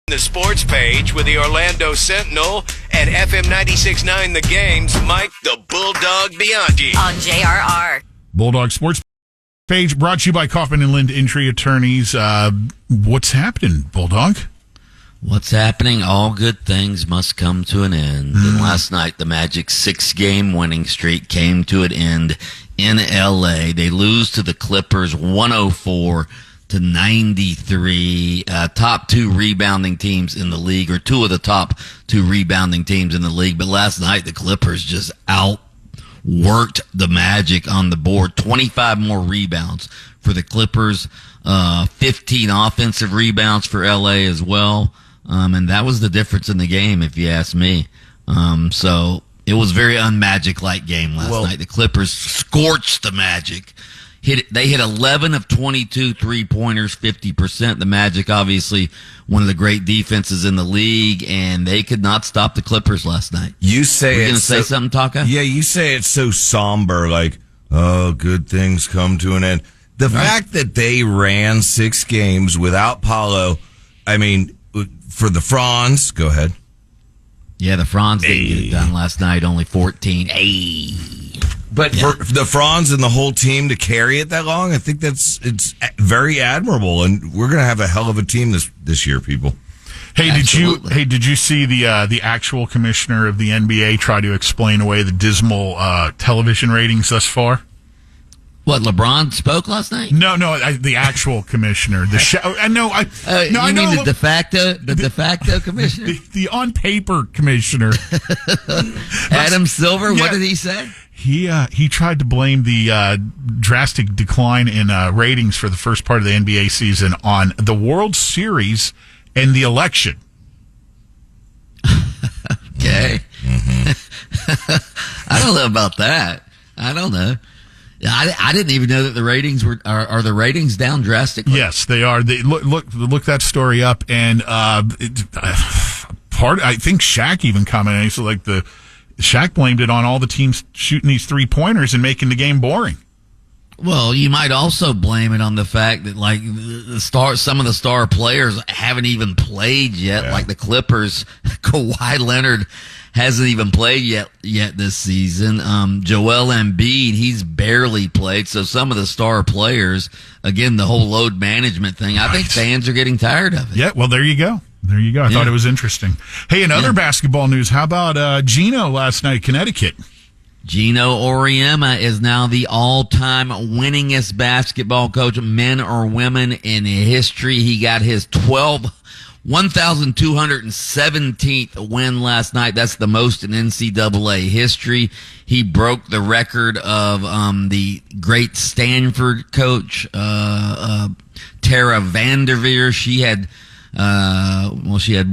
The sports page with the Orlando Sentinel and FM 96.9 The Game's Mike the Bulldog Bianchi on JRR. Bulldog Sports page brought to you by Kaufman and Lind Injury Attorneys. What's happening, Bulldog? What's happening? All good things must come to an end. And last night, the Magic's 6-game winning streak came to an end in L.A. They lose to the Clippers 104-93. Top two rebounding teams in the league, or two of the top two rebounding teams in the league. But last night, the Clippers just outworked the Magic on the board. 25 more rebounds for the Clippers, 15 offensive rebounds for L.A. as well. And that was the difference in the game, if you ask me. So it was a very un-Magic-like game last night. The Clippers scorched the Magic. They hit 11 of 22 three-pointers, 50%. The Magic, obviously, one of the great defenses in the league, and they could not stop the Clippers last night. You say Were you going to say something, Taka? Yeah, you say it's so somber, like, oh, good things come to an end. The fact that they ran 6 games without Paolo, I mean, for the Franz, go ahead. Yeah, the Franz didn't get it done last night, only 14. But for the Franz and the whole team to carry it that long, I think it's very admirable, and we're going to have a hell of a team this year, people. Hey, did you see the actual commissioner of the NBA try to explain away the dismal television ratings thus far? What, LeBron spoke last night? No, the actual commissioner. The de facto commissioner? The on paper commissioner. Adam Silver, what did he say? He tried to blame the drastic decline in ratings for the first part of the NBA season on the World Series and the election. Okay. I don't know about that. I don't know. I didn't even know that the ratings are the ratings down drastically. Yes, they are. They look that story up, and I think Shaq even commented. So Shaq blamed it on all the teams shooting these 3-pointers and making the game boring. Well, you might also blame it on the fact that some of the star players haven't even played yet, like the Clippers. Kawhi Leonard hasn't even played yet this season. Joel Embiid, he's barely played. So some of the star players, again, the whole load management thing, I think fans are getting tired of it. Yeah, well, there you go. I thought it was interesting. Hey, in other basketball news, how about Gino last night, Connecticut? Gino Auriemma is now the all-time winningest basketball coach, men or women, in history. He got his 1,217th win last night. That's the most in NCAA history. He broke the record of the great Stanford coach, Tara Vanderveer. She had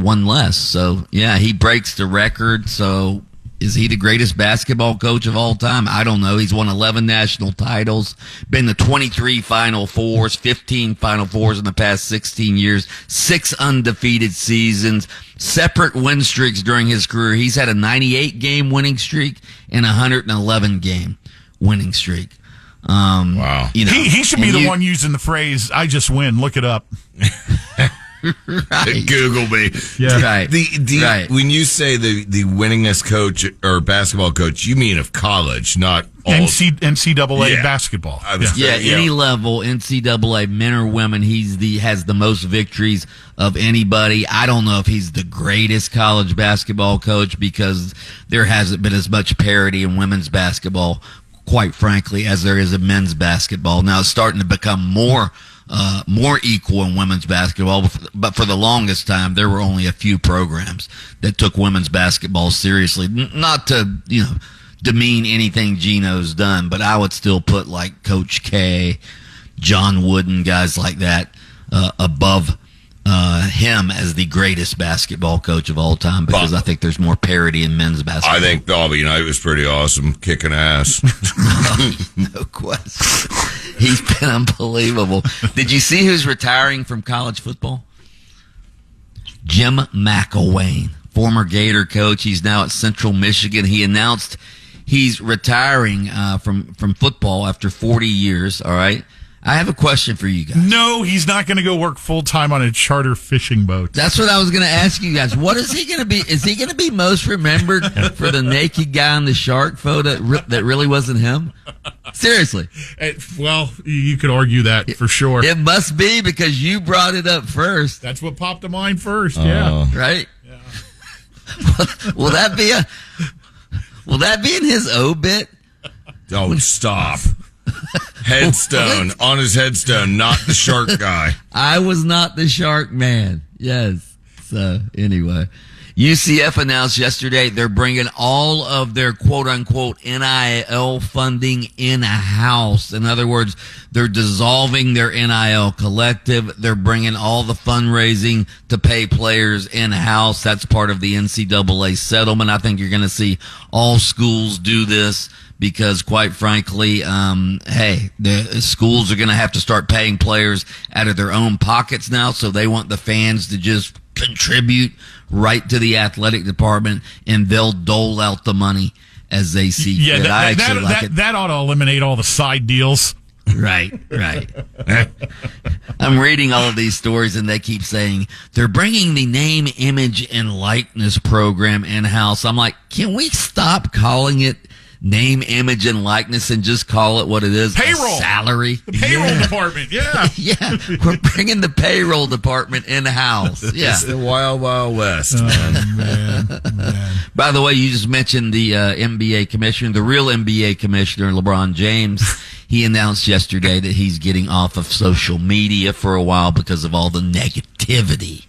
one less. So, yeah, he breaks the record. So, is he the greatest basketball coach of all time? I don't know. He's won 11 national titles, been to 23 Final Fours, 15 Final Fours in the past 16 years, 6 undefeated seasons, separate win streaks during his career. He's had a 98-game winning streak and a 111-game winning streak. Wow. He should be the one using the phrase, I just win. Look it up. Right. Google me. Yeah. Right. Right. When you say the winningest coach or basketball coach, you mean of college, not all NCAA basketball. Any level, NCAA, men or women, has the most victories of anybody. I don't know if he's the greatest college basketball coach because there hasn't been as much parity in women's basketball, quite frankly, as there is in men's basketball. Now it's starting to become more equal in women's basketball, but for the longest time, there were only a few programs that took women's basketball seriously. Not to, demean anything Gino's done, but I would still put like Coach K, John Wooden, guys like that, above him as the greatest basketball coach of all time, because I think there's more parity in men's basketball. I think Bobby Knight was pretty awesome, kicking ass. No question. He's been unbelievable. Did you see who's retiring from college football? Jim McElwain, former Gator coach. He's now at Central Michigan. He announced he's retiring from football after 40 years, all right? I have a question for you guys. No, he's not going to go work full-time on a charter fishing boat. That's what I was going to ask you guys. What is he going to be? Is he going to be most remembered for the naked guy in the shark photo that really wasn't him? Seriously. Well, you could argue that for sure. It must be because you brought it up first. That's what popped to mind first, yeah. Right? Yeah. Will that be in his obit? Oh, stop. Headstone, on his headstone, not the shark guy. I was not the shark man. Yes. So, anyway. UCF announced yesterday they're bringing all of their quote-unquote NIL funding in-house. In other words, they're dissolving their NIL collective. They're bringing all the fundraising to pay players in-house. That's part of the NCAA settlement. I think you're going to see all schools do this because, quite frankly, the schools are going to have to start paying players out of their own pockets now, so they want the fans to just contribute right to the athletic department, and they'll dole out the money as they see fit. That ought to eliminate all the side deals. Right. I'm reading all of these stories, and they keep saying they're bringing the name, image, and likeness program in-house. I'm like, can we stop calling it name, image, and likeness and just call it what it is? Payroll. Salary. The payroll department, yeah. Yeah, we're bringing the payroll department in-house. Yeah. It's the Wild Wild West. Man. By the way, you just mentioned the NBA commissioner, the real NBA commissioner, LeBron James. He announced yesterday that he's getting off of social media for a while because of all the negativity.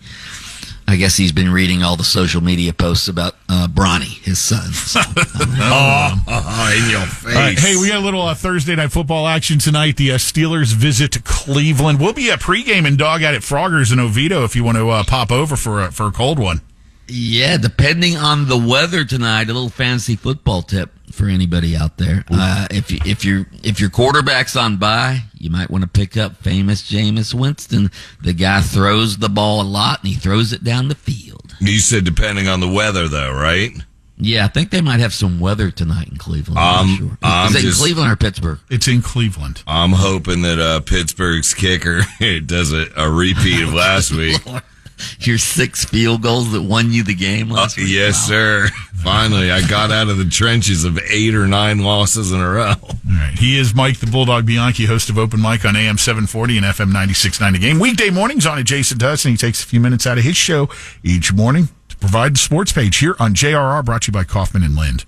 I guess he's been reading all the social media posts about Bronny, his son. So, in your face. Hey, we got a little Thursday night football action tonight. The Steelers visit Cleveland. We'll be at pregame and dog out at Frogger's in Oviedo if you want to pop over for a cold one. Yeah, depending on the weather tonight, a little fantasy football tip for anybody out there. If your quarterback's on bye, you might want to pick up famous Jameis Winston. The guy throws the ball a lot, and he throws it down the field. You said depending on the weather, though, right? Yeah, I think they might have some weather tonight in Cleveland. I'm not sure. Is it in Cleveland or Pittsburgh? It's in Cleveland. I'm hoping that Pittsburgh's kicker does a repeat of last week. Your 6 field goals that won you the game last week? Yes, sir. Finally, I got out of the trenches of 8 or 9 losses in a row. All right. He is Mike the Bulldog Bianchi, host of Open Mic on AM 740 and FM 96.9 The Game. Weekday mornings on Adjacent to Us, and he takes a few minutes out of his show each morning to provide the sports page here on JRR, brought to you by Kaufman and Lind.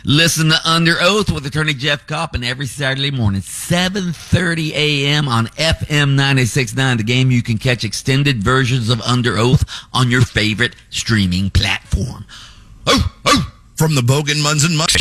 Listen to Under Oath with attorney Jeff Coppin every Saturday morning, 7:30 a.m. on FM 96.9 The Game. You can catch extended versions of Under Oath on your favorite streaming platform. From the Bogan Muns and Muns.